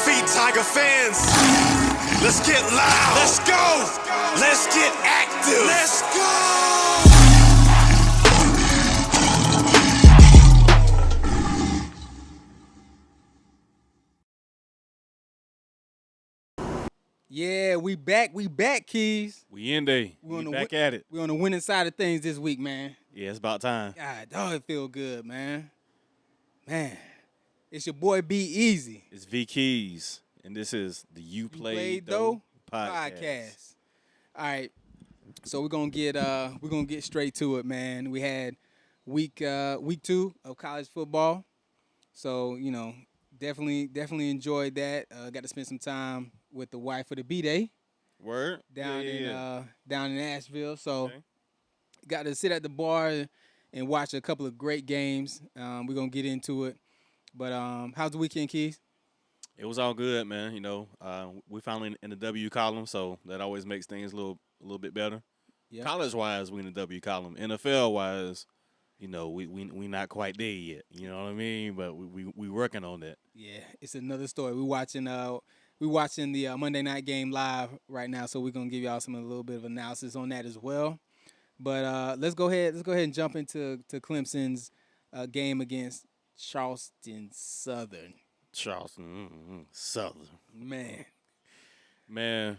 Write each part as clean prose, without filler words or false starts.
feet, Tiger fans. Let's get loud. Let's go. Let's get active. Let's go. Yeah, we back, Keys. We in there. We back at it. We on the winning side of things this week, man. Yeah, it's about time. God, it feel good, man. Man, it's your boy B Easy. It's V-Keyz, and this is the Uplayedtho podcast. All right, so we're gonna get straight to it, man. We had week 2 of college football, so definitely enjoyed that. Got to spend some time with the wife for the B-Day. Word down in Nashville. So got to sit at the bar and watch a couple of great games. We're gonna get into it. But how's the weekend, Keys? It was all good, man. We finally in the W column, so that always makes things a little bit better. Yep. College wise, we in the W column. NFL wise, we not quite there yet. You know what I mean? But we working on that. Yeah, it's another story. We watching the Monday night game live right now, so we're gonna give y'all a little bit of analysis on that as well. But let's go ahead and jump into Clemson's game against Charleston Southern. Southern. Man.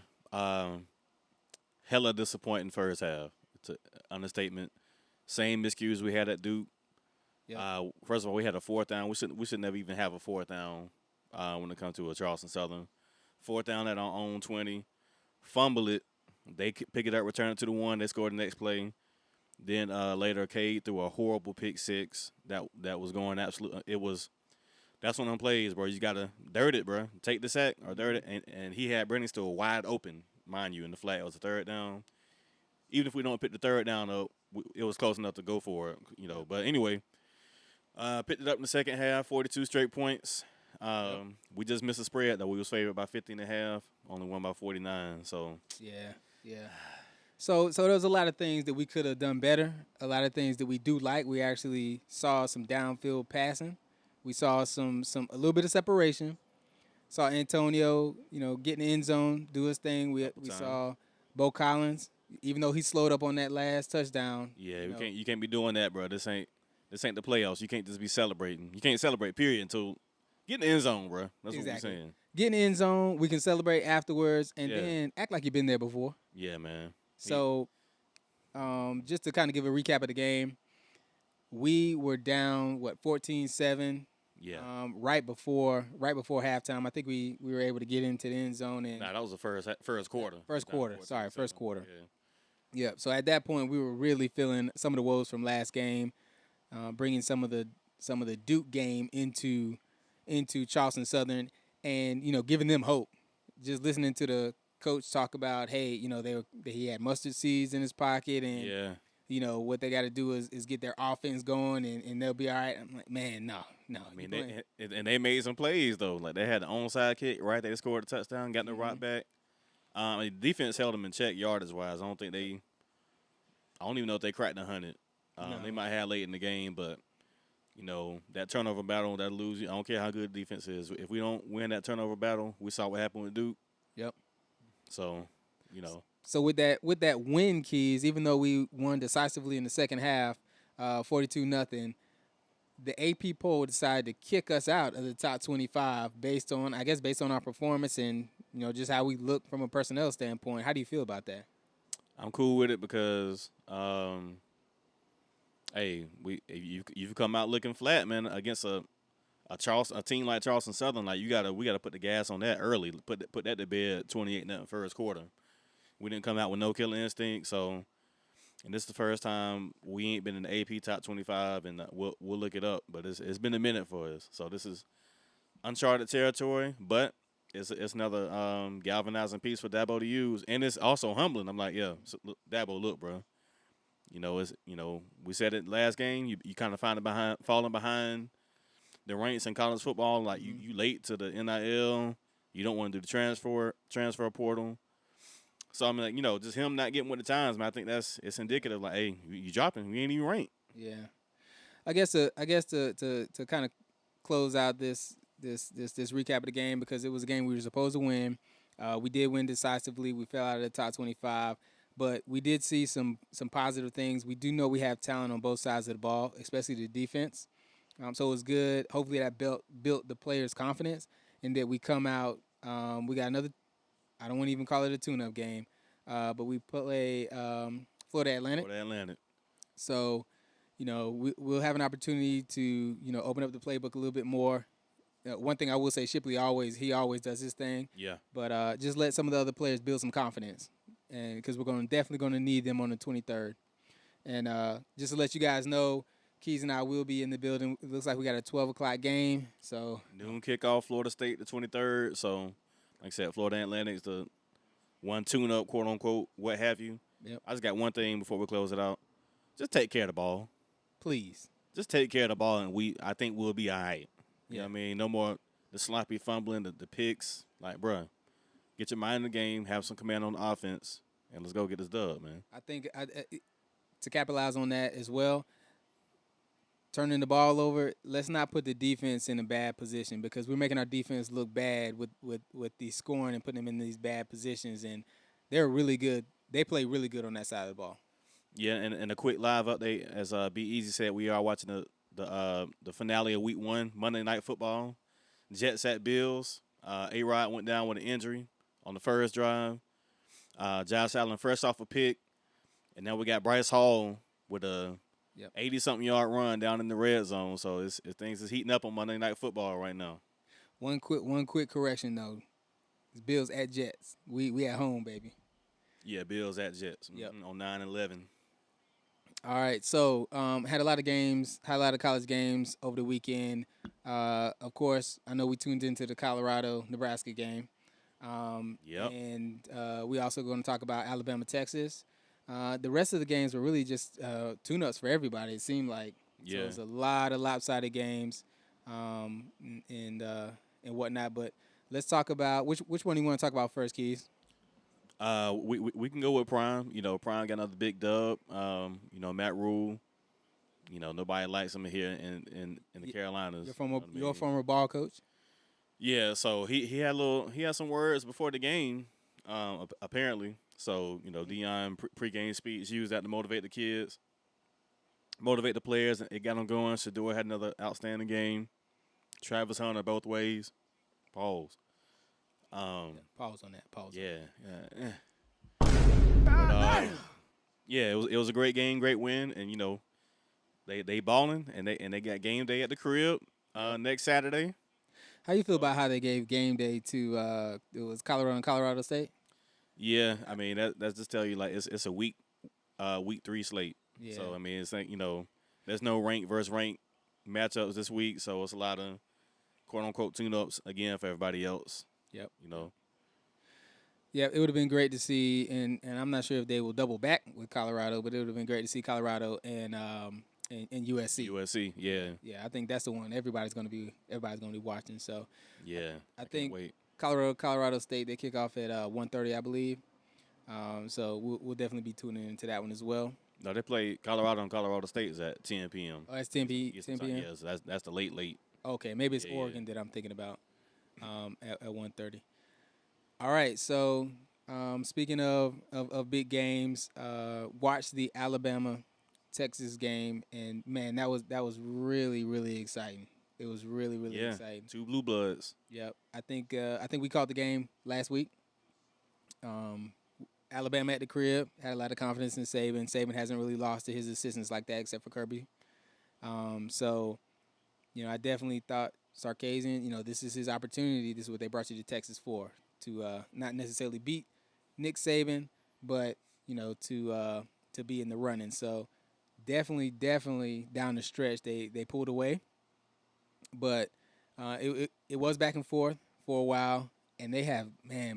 Hella disappointing first half. It's an understatement. Same miscues we had at Duke. Yep. First of all, we had a fourth down. We should never even have a fourth down when it comes to a Charleston Southern. Fourth down at our own 20. Fumble it. They pick it up, return it to the 1. They scored the next play. Then later, Cade threw a horrible pick 6 that was going absolute. That's one of them plays, bro. You gotta dirt it, bro. Take the sack or dirt it, and he had Brennan still wide open, mind you, in the flat. It was a third down. Even if we don't pick the third down up, it was close enough to go for it, But anyway, picked it up in the second half, 42 straight points. We just missed a spread though. We was favored by 50.5, only won by 49. So yeah. So there's a lot of things that we could have done better. A lot of things that we do like. We actually saw some downfield passing. We saw a little bit of separation. Saw Antonio, get in the end zone, do his thing. We saw Bo Collins, even though he slowed up on that last touchdown. Yeah, you can't be doing that, bro. This ain't the playoffs. You can't just be celebrating. You can't celebrate, period, until get in the end zone, bro. That's exactly. what we're saying. Get in the end zone. We can celebrate afterwards, and then act like you've been there before. Yeah, man. So, just to kind of give a recap of the game, we were down 14-7. Yeah. Right before halftime. I think we were able to get into the end zone and. Nah, that was the first quarter. First quarter. First quarter. Yeah. Yeah. So at that point, we were really feeling some of the woes from last game, bringing some of the Duke game into Charleston Southern, and giving them hope. Just listening to the coach talk about, hey, he had mustard seeds in his pocket, and what they got to do is get their offense going, and they'll be all right. I'm like, man, no. I mean, they made some plays though. Like they had the onside kick, right? They scored a touchdown, got the rock back. The defense held them in check yardage wise. I don't even know if they cracked 100. No. They might have late in the game, but that turnover battle, that'll lose you. I don't care how good the defense is. If we don't win that turnover battle, we saw what happened with Duke. Yep. So, So with that win, Keys, even though we won decisively in the second half, 42-0, the AP poll decided to kick us out of the top 25 based on our performance and just how we look from a personnel standpoint. How do you feel about that? I'm cool with it because, hey, you've come out looking flat, man, against a team like Charleston Southern. Like we gotta put the gas on that early. Put that to bed. 28-0 first quarter. We didn't come out with no killer instinct. So, and this is the first time we ain't been in the AP top 25, and we'll look it up. But it's been a minute for us. So this is uncharted territory, but it's another galvanizing piece for Dabo to use, and it's also humbling. I'm like, yeah, so look, Dabo, look, bro. We said it last game. You kind of falling behind the ranks in college football. Like you late to the NIL. You don't want to do the transfer portal. So I mean, just him not getting with the times, man. I think it's indicative. Like, hey, you dropping. We ain't even ranked. Yeah, I guess to kind of close out this this recap of the game because it was a game we were supposed to win. We did win decisively. We fell out of the top 25, but we did see some positive things. We do know we have talent on both sides of the ball, especially the defense. So it was good. Hopefully that built the players' confidence, and that we come out. We got another. I don't want to even call it a tune-up game, but we play Florida Atlantic. Florida Atlantic. So, we'll have an opportunity to open up the playbook a little bit more. One thing I will say, Shipley always does his thing. Yeah. But just let some of the other players build some confidence, and because we're definitely going to need them on the 23rd. And just to let you guys know, Keyz and I will be in the building. It looks like we got a 12 o'clock game. So Noon kickoff, Florida State the 23rd. So, like I said, Florida Atlantic's the one tune-up, quote-unquote, what have you. Yep. I just got one thing before we close it out. Just take care of the ball. Please. Just take care of the ball, and I think we'll be all right. You know what I mean? No more the sloppy fumbling, the picks. Like, bruh, get your mind in the game, have some command on the offense, and let's go get this dub, man. I think to capitalize on that as well, turning the ball over, let's not put the defense in a bad position because we're making our defense look bad with the scoring and putting them in these bad positions, and they're really good. They play really good on that side of the ball. Yeah, and a quick live update, as B-Easy said, we are watching the finale of Week 1, Monday Night Football. Jets at Bills. A-Rod went down with an injury on the first drive. Josh Allen fresh off a pick. And now we got Bryce Hall with a 80-something yard run down in the red zone. So things is heating up on Monday Night Football right now. One quick correction though. It's Bills at Jets. We at home, baby. Yeah, Bills at Jets. Yep. On 9/11. All right, so had a lot of games, had a lot of college games over the weekend. Of course, I know we tuned into the Colorado-Nebraska game. Yep. And we also going to talk about Alabama-Texas. The rest of the games were really just tune-ups for everybody, it seemed like. Yeah. So it was a lot of lopsided games and whatnot. But let's talk about – which one do you want to talk about first, Keyz? We can go with Prime. Prime got another big dub. Matt Rule. Nobody likes him here in the Carolinas. Your former ball coach. Yeah, so he had some words before the game, apparently. So Deion pregame speech used that to motivate the kids, motivate the players. It got them going. Shador had another outstanding game. Travis Hunter both ways. Pause. Pause on that. Pause. Yeah. It was a great game, great win, and they balling and they got game day at the crib next Saturday. How you feel about how they gave game day to it was Colorado and Colorado State? Yeah, I mean that's just tell you like it's a week 3 slate. Yeah. So I mean it's like there's no rank versus rank matchups this week, so it's a lot of quote unquote tune-ups again for everybody else. Yep. Yeah, it would have been great to see, and I'm not sure if they will double back with Colorado, but it would have been great to see Colorado and USC. USC, yeah. Yeah, I think that's the one everybody's gonna be watching. So yeah, I think wait. Colorado State, they kick off at 1:30, I believe. So we'll definitely be tuning into that one as well. No, they play Colorado and Colorado State is at 10 p.m. Oh, that's 10 p.m. Yeah, so that's the late. Okay, maybe it's Oregon that I'm thinking about at 1:30. All right, so speaking of big games, watch the Alabama-Texas game, and man, that was really, really exciting. It was really, really exciting. 2 blue bloods. Yep, I think we called the game last week. Alabama at the crib had a lot of confidence in Saban. Saban hasn't really lost to his assistants like that except for Kirby. So, I definitely thought Sarkisian, this is his opportunity. This is what they brought you to Texas for, to not necessarily beat Nick Saban, but, to be in the running. So definitely down the stretch they pulled away. But it was back and forth for a while. And they have,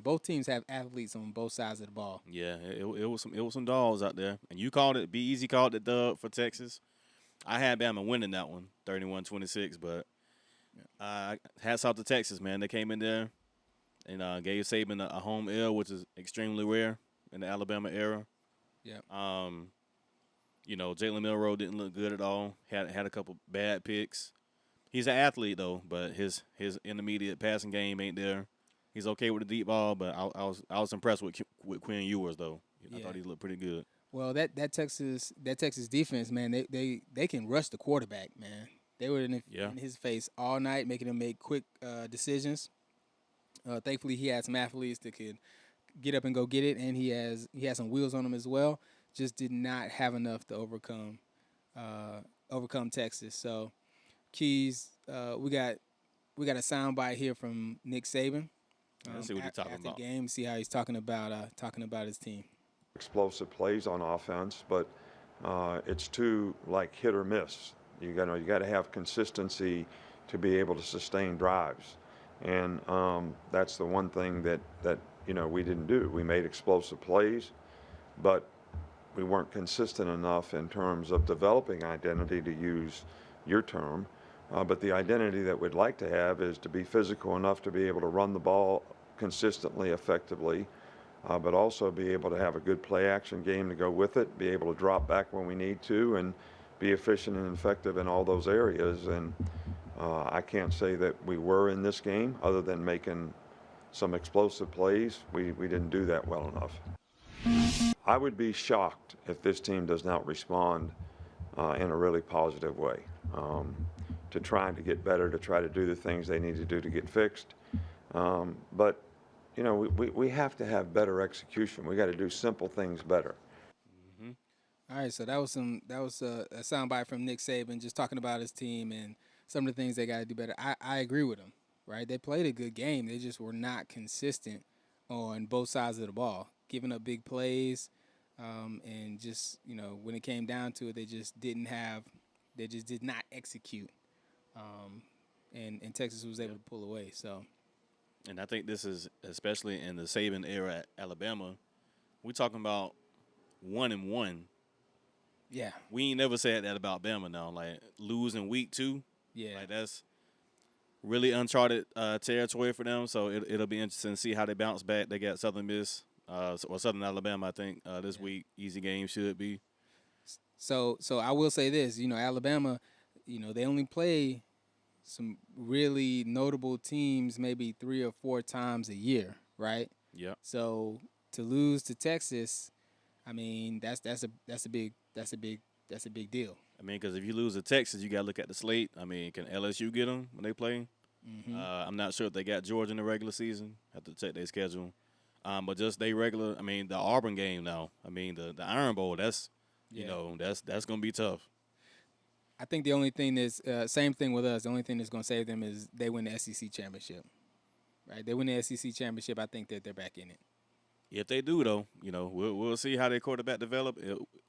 both teams have athletes on both sides of the ball. Yeah, it was some dogs out there. And you called it, B-Easy called it dub for Texas. I had Bama winning that one, 31-26, but hats off to Texas, man. They came in there and gave Saban a home L, which is extremely rare in the Alabama era. Yeah. Jalen Milroe didn't look good at all. Had a couple bad picks. He's an athlete though, but his intermediate passing game ain't there. He's okay with the deep ball, but I was impressed with Quinn Ewers though. I thought he looked pretty good. Well, that Texas defense, man, they can rush the quarterback, man. They were in his face all night, making him make quick decisions. Thankfully, he had some athletes that could get up and go get it, and he has some wheels on him as well. Just did not have enough to overcome Texas. So, Keyz, we got a soundbite here from Nick Saban. Let's see what he's talking about. After the game, see how he's talking about his team. Explosive plays on offense, but it's too like hit or miss. You got to have consistency to be able to sustain drives, and that's the one thing that we didn't do. We made explosive plays, but we weren't consistent enough in terms of developing identity, to use your term. But the identity that we'd like to have is to be physical enough to be able to run the ball consistently, effectively, but also be able to have a good play action game to go with it, be able to drop back when we need to, and be efficient and effective in all those areas. And I can't say that we were in this game other than making some explosive plays. We didn't do that well enough. I would be shocked if this team does not respond in a really positive way to trying to get better, to try to do the things they need to do to get fixed. But we have to have better execution. We got to do simple things better. All right, so that was a soundbite from Nick Saban just talking about his team and some of the things they got to do better. I agree with him, right? They played a good game. They just were not consistent on both sides of the ball, giving up big plays, and just when it came down to it, they just did not execute, and Texas was able to pull away. So. And I think this is, especially in the Saban era at Alabama, we're talking about 1-1. Yeah. We ain't never said that about Bama now. Like, losing week 2. Yeah. Like, that's really uncharted territory for them. So it'll be interesting to see how they bounce back. They got Southern Miss, or Southern Alabama, I think, this week. Easy game should be. So I will say this, Alabama, they only play some really notable teams maybe 3 or 4 times a year, right? Yeah. So to lose to Texas, I mean, that's a big deal. I mean, because if you lose to Texas, you got to look at the slate. I mean, can LSU get them when they play? Mm-hmm. I'm not sure if they got Georgia in the regular season. Have to check their schedule. But just they regular. I mean, the Auburn game now. I mean, the Iron Bowl. That's that's gonna be tough. I think the only thing is same thing with us. The only thing that's going to save them is they win the SEC championship, right? They win the SEC championship. I think that they're back in it. If they do, though, we'll see how their quarterback develop.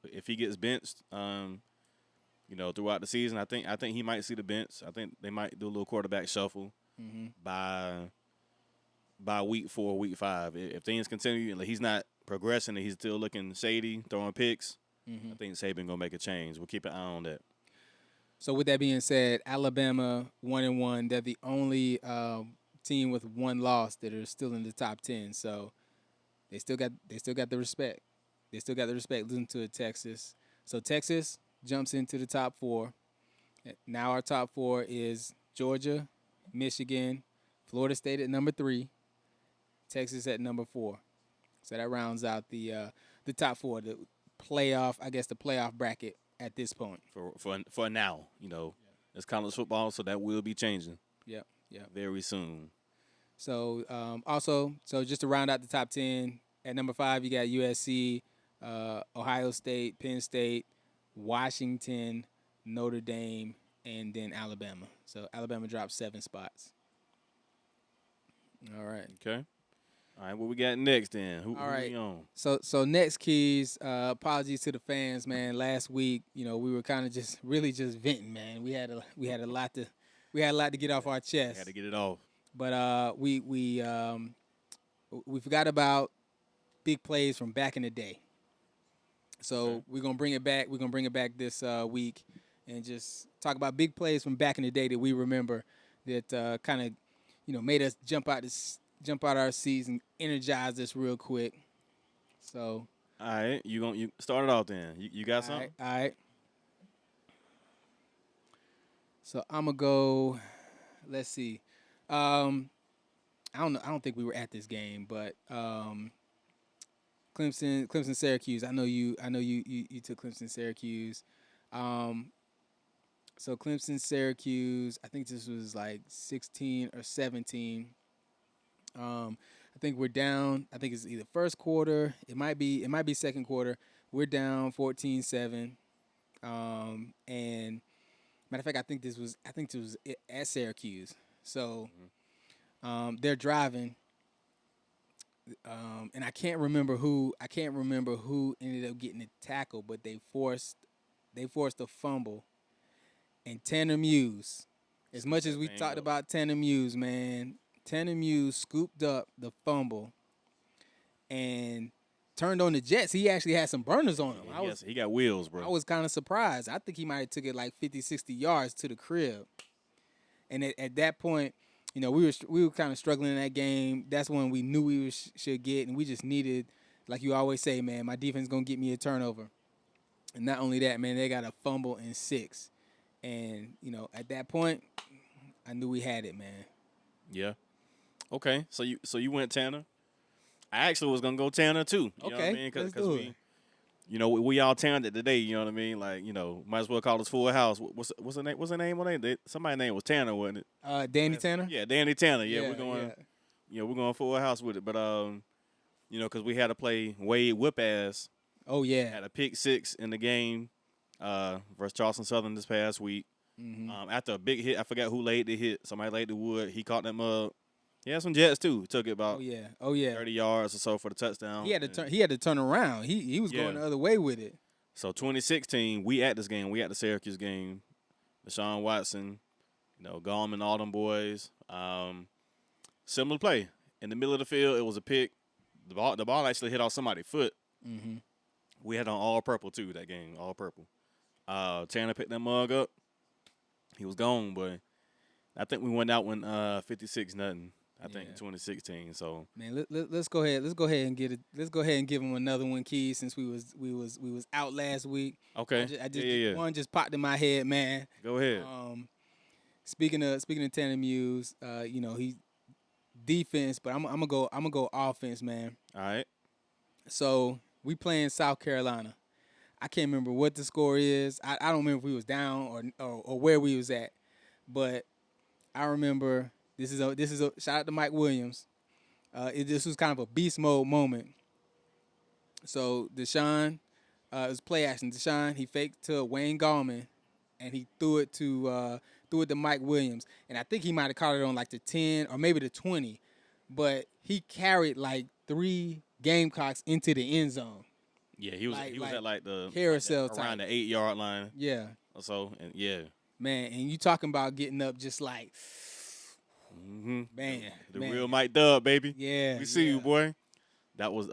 If he gets benched, throughout the season, I think he might see the bench. I think they might do a little quarterback shuffle by week 4, week 5. If things continue, like he's not progressing and he's still looking shady, throwing picks, I think Saban gonna make a change. We'll keep an eye on that. So with that being said, Alabama 1-1. They're the only team with 1 loss that are still in the top 10. So they still got the respect. They still got the respect losing to Texas. So Texas jumps into the top 4. Now our top 4 is Georgia, Michigan, Florida State at number 3, Texas at number 4. So that rounds out the top 4, the playoff bracket at this point. For now, it's college football, so that will be changing. Yep. Very soon. So so just to round out the top 10, at number 5 you got USC, Ohio State, Penn State, Washington, Notre Dame, and then Alabama. So Alabama dropped 7 spots. All right. Okay. All right, what we got next then? Who we on? So next, Keyz, apologies to the fans, man. Last week, we were kind of just venting, man. We had a lot to get off our chest. Had to get it off. But we forgot about big plays from back in the day. So we're gonna bring it back. We're gonna bring it back this week and just talk about big plays from back in the day that we remember that kind of made us jump out our seats and energize us real quick. So, all right, you start it off then. You got something? All right. So I'm gonna go. Let's see. I don't know. I don't think we were at this game, but Clemson, Syracuse. I know you took Clemson, Syracuse. Um, so Clemson, Syracuse. I think this was like 16 or 17. I think we're down. I think it's either first quarter. It might be second quarter. We're down 14-7. And matter of fact, I think this was at Syracuse. So they're driving. And I can't remember who ended up getting the tackle, but they forced a fumble. And Tanner Muse, as much as we talked about Tanner Muse, man, Tanner Muse scooped up the fumble and turned on the Jets. He actually had some burners on him. He got wheels, bro. I was kind of surprised. I think he might have took it like 50, 60 yards to the crib. And at that point, we were kind of struggling in that game. That's when we knew we should get, and we just needed, like you always say, man, my defense gonna get me a turnover. And not only that, man, they got a fumble and 6. And at that point, I knew we had it, man. Yeah. Okay. So you went Tanner. I actually was gonna go Tanner too. You know what I mean? Let's do it. We all talented today. You know what I mean? Like, might as well call us Full House. What's the name? What's the name on it? Somebody's name was Tanner, wasn't it? Danny Tanner. Yeah, Danny Tanner. Yeah, Yeah, we're going. yeah. Yeah, we're going Full House with it. But because we had to play Wade Whip-Ass. Oh yeah. Had a pick 6 in the game versus Charleston Southern this past week. Mm-hmm. After a big hit, I forgot who laid the hit. Somebody laid the wood. He caught them up. He had some Jets too. Took it about Oh yeah. 30 yards or so for the touchdown. He had to turn around. He was going the other way with it. So 2016, we at this game. We at the Syracuse game. Deshaun Watson, Gallman, all them boys. Similar play. In the middle of the field, it was a pick. The ball actually hit off somebody's foot. Mm-hmm. We had on all purple too that game, all purple. Tanner picked that mug up. He was gone, but I think we went out when 56-0. I think in 2016. So man, let's go ahead. Let's go ahead and get it. Let's go ahead and give him another one, Key, since we was out last week. Okay. One just popped in my head, man. Go ahead. Speaking of Tanner Muse, he defense, but I'm gonna go offense, man. All right. So we playing South Carolina. I can't remember what the score is. I don't remember if we was down or where we was at, but I remember this is a shout out to Mike Williams. This was kind of a beast mode moment. So Deshaun, it was play action. Deshaun, he faked to Wayne Gallman, and he threw it to Mike Williams, and I think he might have caught it on like the 10 or maybe the 20, but he carried like 3 Gamecocks into the end zone. Yeah, he was at like the carousel around type. the 8-yard line. Yeah. Or so, and yeah. Man, and you talking about getting up just like, man, the real Mike Dub, baby. Yeah, we see you, boy. That was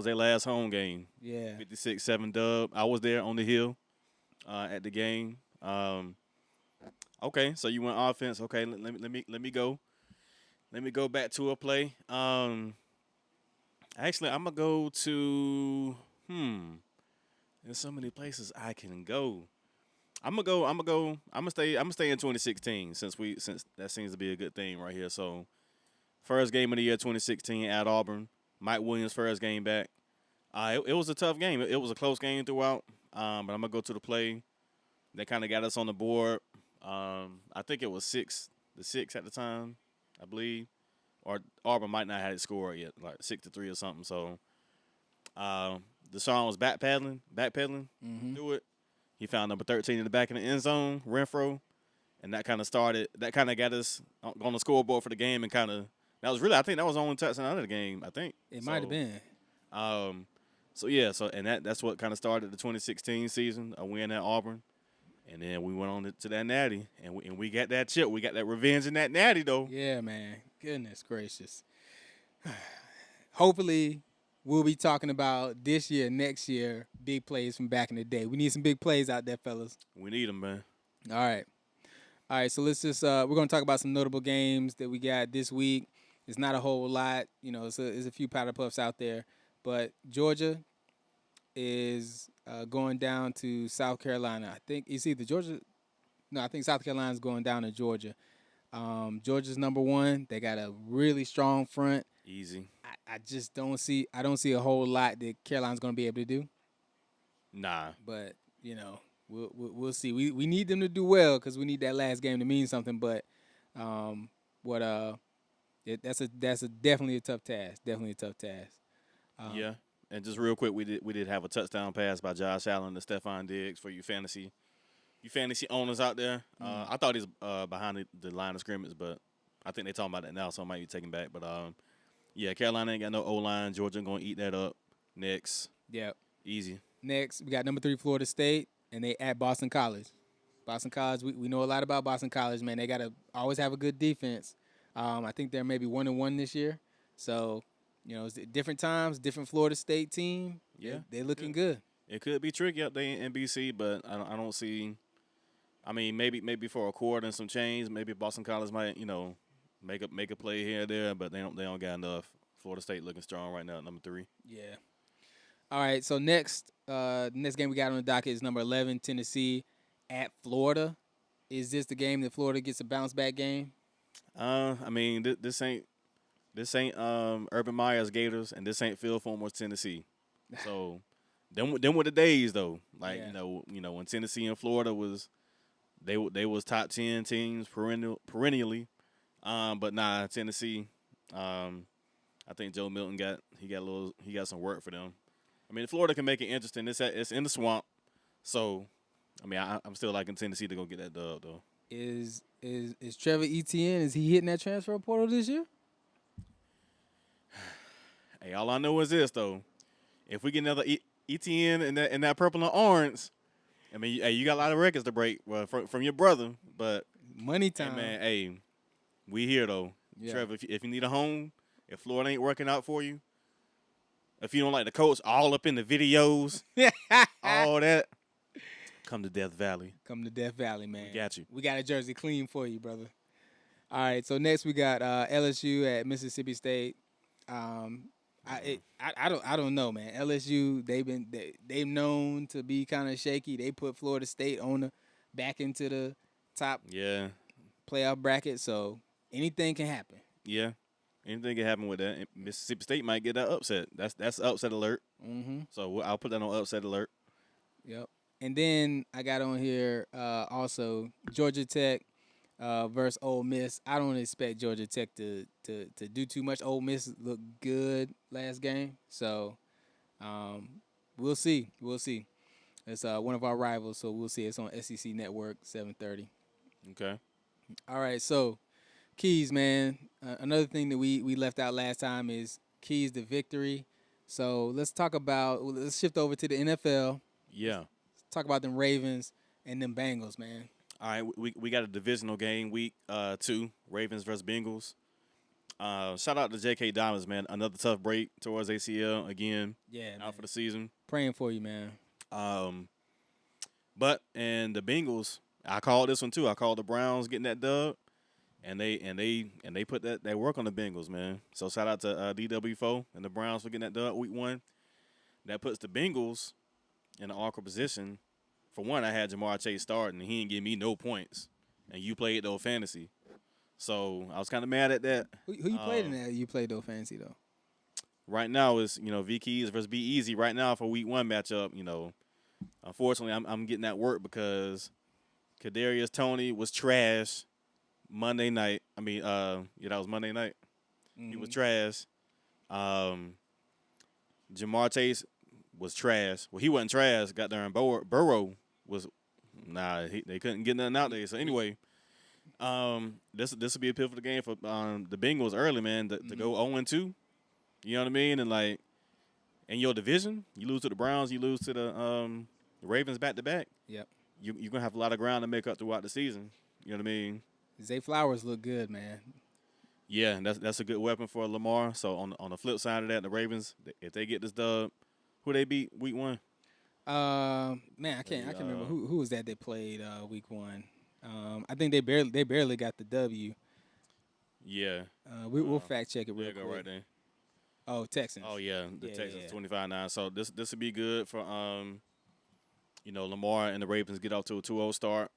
their last home game. Yeah, 56-7 dub. I was there on the hill, at the game. Okay, so you went offense. Okay, let me go. Let me go back to a play. Actually, I'm gonna go to There's so many places I can go. I'm gonna stay in 2016 since that seems to be a good thing right here. So, first game of the year 2016 at Auburn. Mike Williams' first game back. It was a tough game. It was a close game throughout. But I'm gonna go to the play. They kind of got us on the board. I think it was 6 at the time, I believe. Or Auburn might not have it scored yet, like 6-3 or something. So, Deshaun was backpedaling through it. He found number 13 in the back of the end zone, Renfro, and that kind of got us on the scoreboard for the game, and I think that was the only touchdown of the game. I think it might have been. That's what kind of started the 2016 season, a win at Auburn, and then we went on to that natty, and we got that chip, we got that revenge in that natty though. Yeah, man. Goodness gracious. Hopefully, we'll be talking about this year, next year, big plays from back in the day. We need some big plays out there, fellas. We need them, man. All right. So let's just we're gonna talk about some notable games that we got this week. It's not a whole lot, it's a few powder puffs out there, but Georgia is going down to South Carolina. I think it's either Georgia. No, I think South Carolina's going down to Georgia. Georgia's number 1. They got a really strong front. Easy. I just don't see a whole lot that Carolina's going to be able to do. Nah. But we'll see. We need them to do well because we need that last game to mean something. But that's definitely a tough task. Definitely a tough task. Yeah. And just real quick, we did have a touchdown pass by Josh Allen to Stephon Diggs for you fantasy owners out there. I thought he was behind the line of scrimmage, but I think they're talking about that now, so I might be taking back. But yeah, Carolina ain't got no O-line. Georgia gonna eat that up. Next. Yep. Easy. Next, we got number 3 Florida State, and they at Boston College. Boston College, we know a lot about Boston College, man. They gotta always have a good defense. I think they're maybe 1-1 this year. So, it's different times, different Florida State team. Yeah, they're looking good. It could be tricky up there in NBC, but I don't see. I mean, maybe for a quarter and some change, maybe Boston College might make a play here or there, but they don't got enough. Florida State looking strong right now at number 3. Yeah. All right. So next game we got on the docket is number 11 Tennessee at Florida. Is this the game that Florida gets a bounce back game? I mean, this ain't Urban Meyer's Gators, and this ain't Phil Fulmer's Tennessee. So, them were the days though. Like when Tennessee and Florida was, they was top 10 teams perennially. But nah, Tennessee. I think Joe Milton got some work for them. I mean, Florida can make it interesting. It's in the swamp, so I mean, I'm still liking Tennessee to go get that dub though. Is Trevor Etienne, is he hitting that transfer portal this year? Hey, all I know is this though: if we get another Etienne in that purple and orange, I mean, hey, you got a lot of records to break from your brother. But money time, hey, man. Hey, we here though, yeah. Trevor. If you need a home, if Florida ain't working out for you, if you don't like the coach, all up in the videos, all that, come to Death Valley. Come to Death Valley, man. We got you. We got a jersey clean for you, brother. All right, so next we got LSU at Mississippi State. I don't know, man. LSU, they've known to be kind of shaky. They put Florida State back into the top playoff bracket, so anything can happen. Yeah, anything can happen with that. And Mississippi State might get that upset. That's upset alert. Mm-hmm. So I'll put that on upset alert. Yep. And then I got on here also Georgia Tech versus Ole Miss. I don't expect Georgia Tech to do too much. Ole Miss looked good last game, so we'll see. We'll see. It's one of our rivals, so we'll see. It's on SEC Network, 7:30. Okay. All right, so Keyz, man. Another thing that we left out last time is Keyz to victory. So let's shift over to the NFL. Yeah. Let's talk about them Ravens and them Bengals, man. All right, we got a divisional game, week 2, Ravens versus Bengals. Shout out to J.K. Dobbins, man. Another tough break towards ACL again. Yeah, out for the season. Praying for you, man. But the Bengals, I called this one too. I called the Browns getting that dub, and they put that work on the Bengals, man. So shout out to DW4 and the Browns for getting that dub week 1. That puts the Bengals in an awkward position. For one, I had Jamar Chase starting, and he didn't give me no points. And you played though fantasy, so I was kind of mad at that. Who you played in that? You played though fantasy though. Right now is V-Keyz versus Be Easy. Right now for week 1 matchup, unfortunately I'm getting that work because Kadarius Toney was trash Monday night. I mean, that was Monday night. Mm-hmm. He was trash. Jamar Chase was trash. Well, he wasn't trash. Got there and Burrow was they couldn't get nothing out there. So anyway, this will be a pivotal game for the Bengals early, man, to go 0-2. You know what I mean? And like in your division, you lose to the Browns, you lose to the Ravens back to back. Yep. You're gonna have a lot of ground to make up throughout the season. You know what I mean? Zay Flowers look good, man. Yeah, that's a good weapon for Lamar. So on the flip side of that, the Ravens, if they get this dub, who they beat week 1? Man, I can't remember who was that they played week 1. I think they barely got the W. Yeah. We'll fact check it real quick. Go right there. Oh, Texans. Oh yeah, Texans 25-9. So this would be good for Lamar and the Ravens get off to a 2-0 start.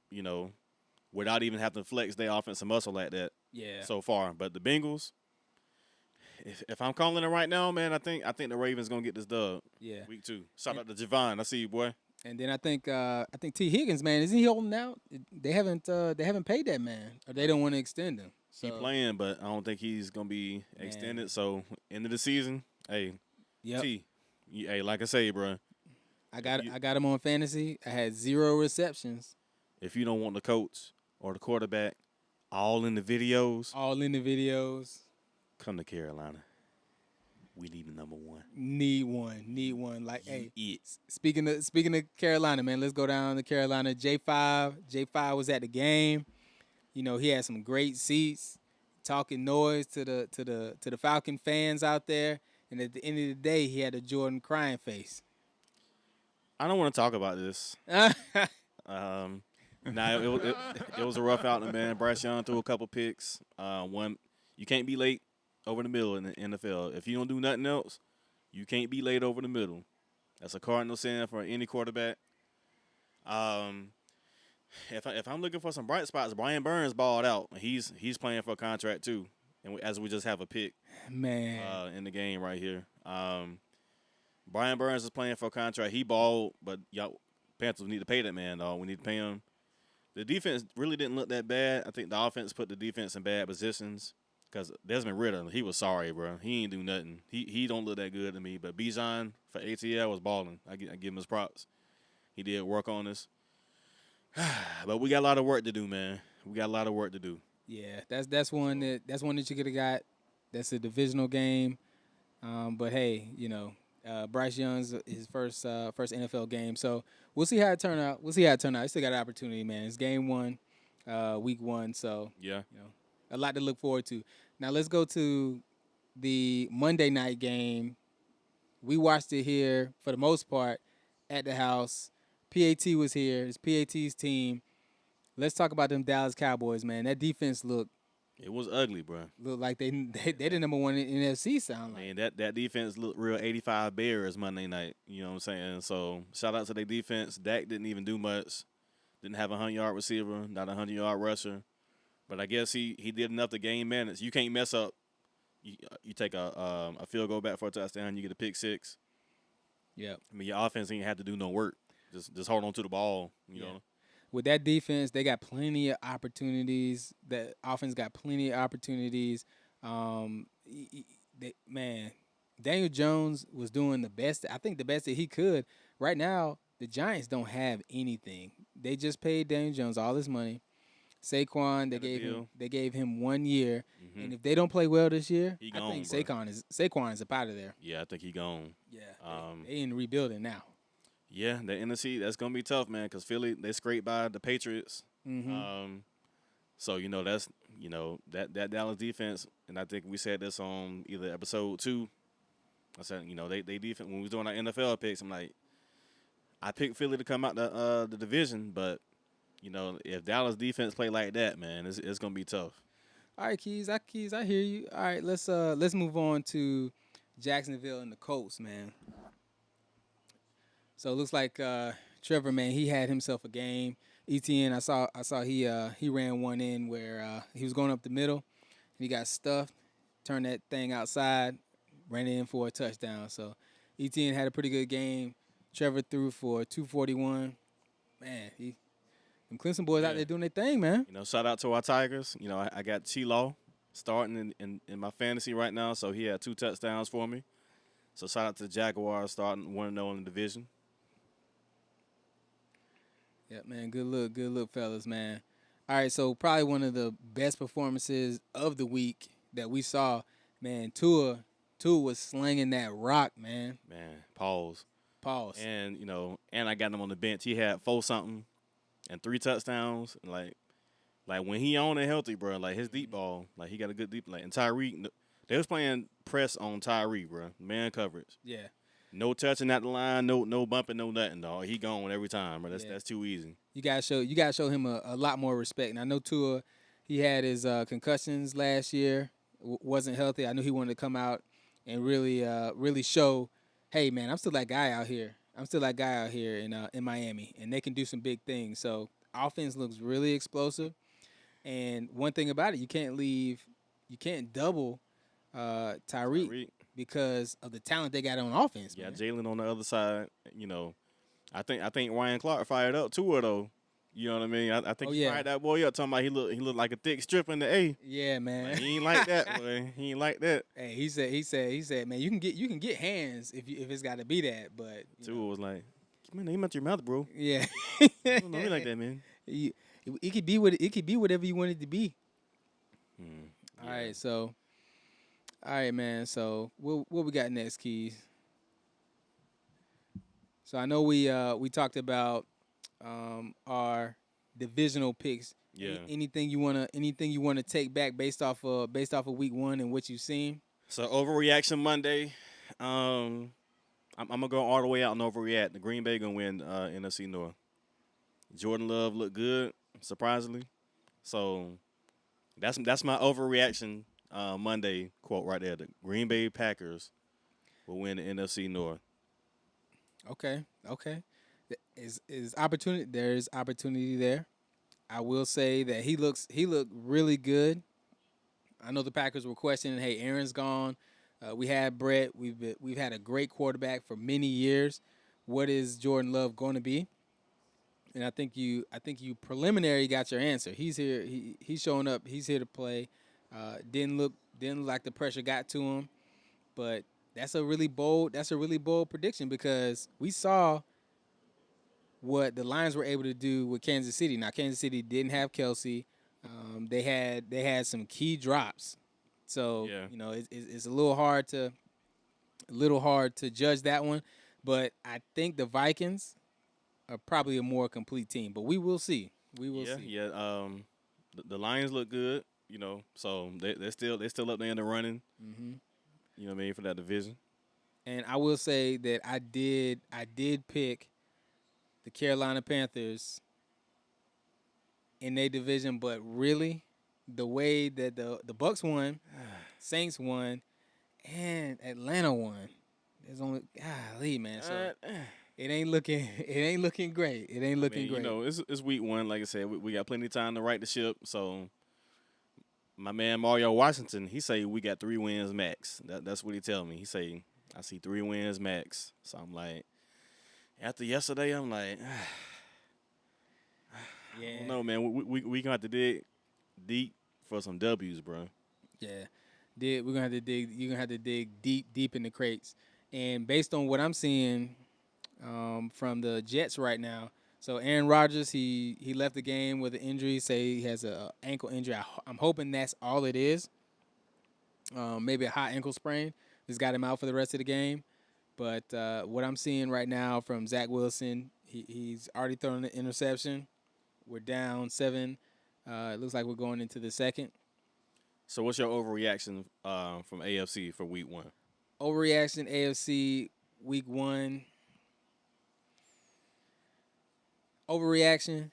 without even having to flex their offensive muscle like that. Yeah. So far, but the Bengals, if I'm calling it right now, man, I think the Ravens gonna get this dub. Yeah. Week 2. Shout out to Javon. I see you, boy. And then I think T. Higgins, man, isn't he holding out? They haven't paid that man, or they don't want to extend him. So, He playing, but I don't think he's gonna be extended. So end of the season, hey, yep. Hey, like I say, bro. I got him on fantasy. I had 0 receptions. If you don't want the coach or the quarterback all in the videos, come to Carolina. We need the number 1. Need one. Like, hey, it. Speaking of Carolina, man, let's go down to Carolina. J5 was at the game. You know, he had some great seats, talking noise to the Falcon fans out there. And at the end of the day, he had a Jordan crying face. I don't want to talk about this. It was a rough outing, man. Bryce Young threw a couple picks. You can't be late over the middle in the NFL. If you don't do nothing else, you can't be late over the middle. That's a cardinal sin for any quarterback. If I'm looking for some bright spots, Brian Burns balled out. He's playing for a contract too, and as we just have a pick, man, in the game right here. Brian Burns is playing for a contract. He balled, but y'all Panthers need to pay that man, dog. We need to pay him. The defense really didn't look that bad. I think the offense put the defense in bad positions because Desmond Ridder, he was sorry, bro. He ain't do nothing. He don't look that good to me. But Bijan for ATL was balling. I give him his props. He did work on us. But we got a lot of work to do, man. We got a lot of work to do. Yeah, that's one that you could have got. That's a divisional game. But hey, you know, Bryce Young's his first NFL game, so we'll see how it turn out. He still got an opportunity, man. It's game 1, week 1, so yeah, you know, a lot to look forward to. Now let's go to the Monday night game. We watched it here for the most part at the house. PAT was here. It's PAT's team. Let's talk about them Dallas Cowboys, man. That defense looked ugly, bro. Looked like they the number 1 in NFC. Sound like, man, that defense looked real 85 Bears Monday night. You know what I'm saying? So shout out to their defense. Dak didn't even do much. Didn't have a 100-yard receiver, not a 100-yard rusher. But I guess he did enough to game minutes. You can't mess up. You take a field goal back for a touchdown. You get a pick 6. Yeah. I mean, your offense ain't have to do no work. Just hold on to the ball. You know. With that defense, they got plenty of opportunities. The offense got plenty of opportunities. Daniel Jones was doing the best. I think the best that he could. Right now, the Giants don't have anything. They just paid Daniel Jones all this money. Saquon, they gave him 1 year, and if they don't play well this year, I think Saquon is up out of there. Yeah, I think he gone. Yeah, they in rebuilding now. Yeah, the NFC, that's gonna be tough, man. Because Philly, they scraped by the Patriots. So that Dallas defense, and I think we said this on either episode 2. I said, they defense when we was doing our NFL picks. I'm like, I picked Philly to come out the division, but if Dallas defense play like that, man, it's gonna be tough. All right, Keyz, I hear you. All right, let's move on to Jacksonville and the Colts, man. So it looks like Trevor, man, he had himself a game. ETN, I saw he ran one in where he was going up the middle, and he got stuffed, turned that thing outside, ran in for a touchdown. So ETN had a pretty good game. Trevor threw for 241. Man, them Clemson boys out there doing their thing, man. Shout out to our Tigers. I got T-Law starting in my fantasy right now, so he had 2 touchdowns for me. So shout out to the Jaguars starting 1-0 in the division. Yeah, man, good look, fellas, man. All right, so probably one of the best performances of the week that we saw, man. Tua was slinging that rock, man. Man, pause. And and I got him on the bench. He had 4-something and 3 touchdowns. And like when he on and healthy, bro. Like his deep ball, like he got a good deep. Like and Tyreek, they was playing press on Tyreek, bro. Man coverage. Yeah. No touching at the line, no bumping, no nothing, dog. He gone every time, bro. That's too easy. You gotta show him a lot more respect. And I know Tua, he had his concussions last year, wasn't healthy. I knew he wanted to come out and really show, hey man, I'm still that guy out here. In Miami, and they can do some big things. So offense looks really explosive. And one thing about it, you can't double Tyreek because of the talent they got on offense. Yeah, Man. Jalen on the other side. I think Ryan Clark fired up Tua though. You know what I mean? I think he fired that boy up, talking about he looked like a thick strip in the A. Yeah, man. Like, he ain't like that, boy. He ain't like that. Hey, he said, man, you can get hands if it's got to be that, but Tua was like, man, he meant your mouth, bro. Yeah. Don't know me like that, man. It could be whatever you want it to be. Yeah. All right, man. So what we got next, Keys? So I know we talked about our divisional picks. Yeah. Anything you wanna take back based off of week 1 and what you've seen? So overreaction Monday. I'm gonna go all the way out and overreact. The Green Bay gonna win NFC North. Jordan Love looked good, surprisingly. So that's my overreaction Monday quote right there. The Green Bay Packers will win the NFC North. Okay. Is opportunity? There's opportunity there. I will say that he looked really good. I know the Packers were questioning, hey, Aaron's gone. We had Brett. We've had a great quarterback for many years. What is Jordan Love going to be? And I think you preliminary got your answer. He's here. He's showing up. He's here to play. Didn't look like the pressure got to him, but that's a really bold prediction because we saw what the Lions were able to do with Kansas City. Now Kansas City didn't have Kelsey. They had some key drops, so it's a little hard to judge that one. But I think the Vikings are probably a more complete team. But we will see. We will see. Yeah. The Lions look good. So they're still up there in the running. Mm-hmm. You know what I mean, for that division. And I will say that I did pick the Carolina Panthers in their division, but really, the way that the Bucks won, Saints won, and Atlanta won, there's only golly, man. So it ain't looking great. It ain't looking great. It's week 1. Like I said, we got plenty of time to right the ship. So my man Mario Washington, he say we got 3 wins max. That's what he tell me. He say I see 3 wins max. So I'm like, after yesterday, I'm like, yeah. I don't know, man. We gonna have to dig deep for some W's, bro. Yeah, we're gonna have to dig. You're gonna have to dig deep in the crates. And based on what I'm seeing from the Jets right now, so Aaron Rodgers, he left the game with an injury. Say he has an ankle injury. I'm hoping that's all it is. Maybe a high ankle sprain. Just got him out for the rest of the game. But what I'm seeing right now from Zach Wilson, he's already thrown an interception. We're down 7. It looks like we're going into the second. So what's your overreaction from AFC for week 1? Overreaction AFC week 1. Overreaction,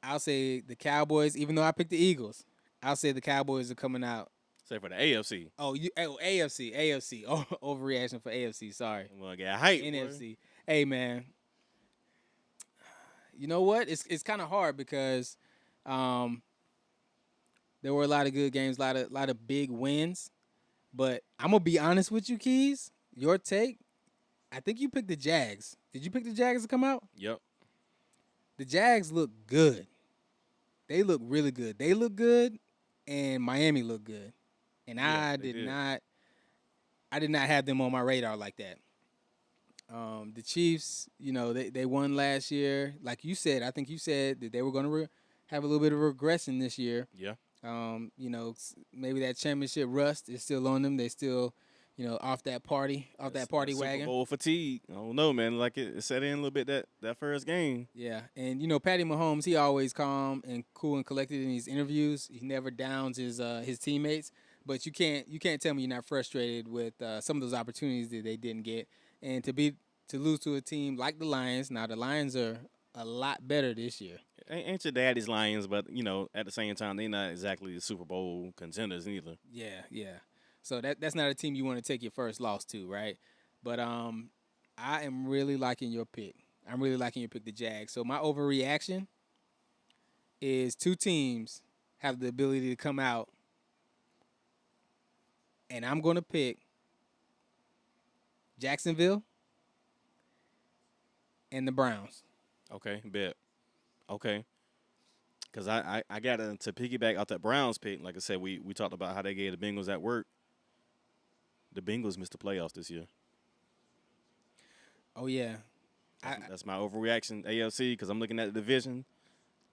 I'll say the Cowboys, even though I picked the Eagles, I'll say the Cowboys are coming out. Say for the AFC. AFC. Oh, overreaction for AFC, sorry. Well, get hype, NFC. Boy. Hey, man. You know what? It's kind of hard because there were a lot of good games, a lot of big wins. But I'm going to be honest with you, Keys. Your take, I think you picked the Jags. Did you pick the Jags to come out? Yep. The Jags look good. They look really good. They look good, and Miami looked good. And I did not have them on my radar like that. The Chiefs, they won last year. Like you said, I think you said that they were going to have a little bit of regression this year. Yeah. Maybe that championship rust is still on them. They still, off that party wagon. Super Bowl fatigue. I don't know, man. Like it set in a little bit that first game. Yeah, and Patty Mahomes, he always calm and cool and collected in these interviews. He never downs his teammates. But you can't tell me you're not frustrated with some of those opportunities that they didn't get, and to lose to a team like the Lions. Now the Lions are a lot better this year. Ain't your daddy's Lions, but at the same time they're not exactly the Super Bowl contenders either. Yeah. So that's not a team you want to take your first loss to, right? But I am really liking your pick. I'm really liking your pick, the Jags. So my overreaction is 2 teams have the ability to come out, and I'm going to pick Jacksonville and the Browns. Okay, bet. Okay. Because I got to piggyback out that Browns pick. Like I said, we talked about how they gave the Bengals at work. The Bengals missed the playoffs this year. Oh, yeah. That's my overreaction, AFC, because I'm looking at the division.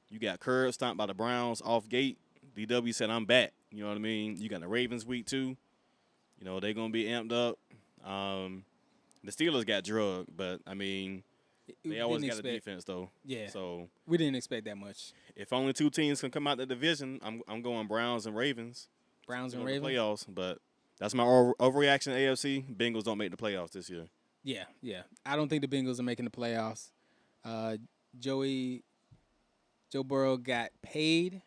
You got curb stomped by the Browns off gate. DW said, I'm back. You know what I mean? You got the Ravens week 2. You know, they're going to be amped up. The Steelers got drugged, but, I mean, they always got a defense, though. Yeah. So we didn't expect that much. if only 2 teams can come out the division, I'm going Browns and Ravens. Browns and The Ravens? playoffs, but that's my overreaction, AFC. Bengals don't make the playoffs this year. Yeah, yeah. I don't think the Bengals are making the playoffs. Joe Burrow got paid.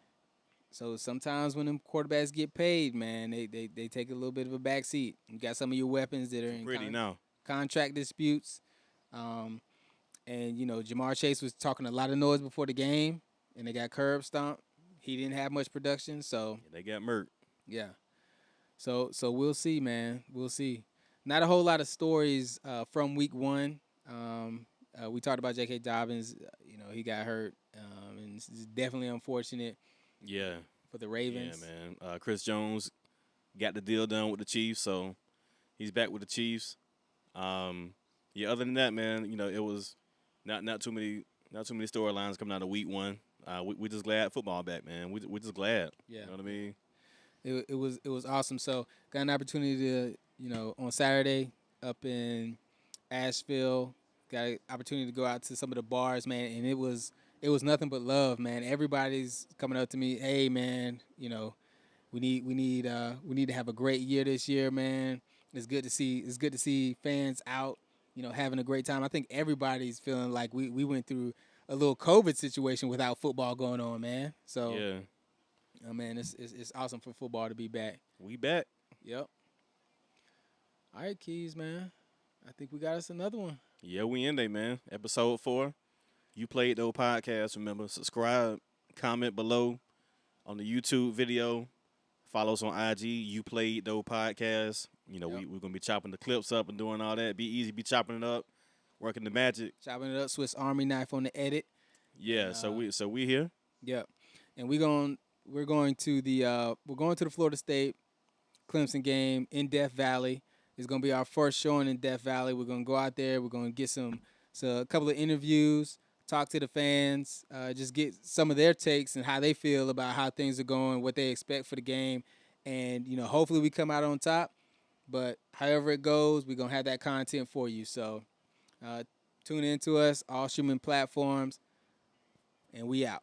So sometimes when them quarterbacks get paid, man, they take a little bit of a back seat. You got some of your weapons that are in contract disputes. And, you know, Jamar Chase was talking a lot of noise before the game, and they got curb stomped. He didn't have much production, so. Yeah, they got murked. Yeah. So we'll see, man. We'll see. Not a whole lot of stories from week 1. We talked about J.K. Dobbins. You know, he got hurt, and it's definitely unfortunate. Yeah. For the Ravens. Yeah, man. Chris Jones got the deal done with the Chiefs, so he's back with the Chiefs. Yeah, other than that, man, you know, it was not too many storylines coming out of week 1. We just glad football back, man. We just glad. Yeah. You know what I mean? It was awesome. So got an opportunity to, you know, on Saturday up in Asheville, got an opportunity to go out to some of the bars, man, and it was nothing but love, man. Everybody's coming up to me, hey, man, you know, we need to have a great year this year, man. It's good to see fans out, you know, having a great time. I think everybody's feeling like we went through a little COVID situation without football going on, man. So yeah. Oh, man, it's awesome for football to be back. We back. Yep. All right, Keyz, man. I think we got us another one. Yeah, we in there, man. Episode 4. Uplayedtho podcast. Remember, subscribe, comment below on the YouTube video. Follow us on IG, Uplayedtho podcast. You know, we're going to be chopping the clips up and doing all that. Be easy, be chopping it up, working the magic. Chopping it up, Swiss Army knife on the edit. Yeah, so we here. Yep. And we're going to the Florida State Clemson game in Death Valley. It's going to be our first showing in Death Valley. We're going to go out there. We're going to get a couple of interviews, talk to the fans, just get some of their takes and how they feel about how things are going, what they expect for the game. And, you know, hopefully we come out on top. But however it goes, we're going to have that content for you. So tune in to us, all streaming platforms, and we out.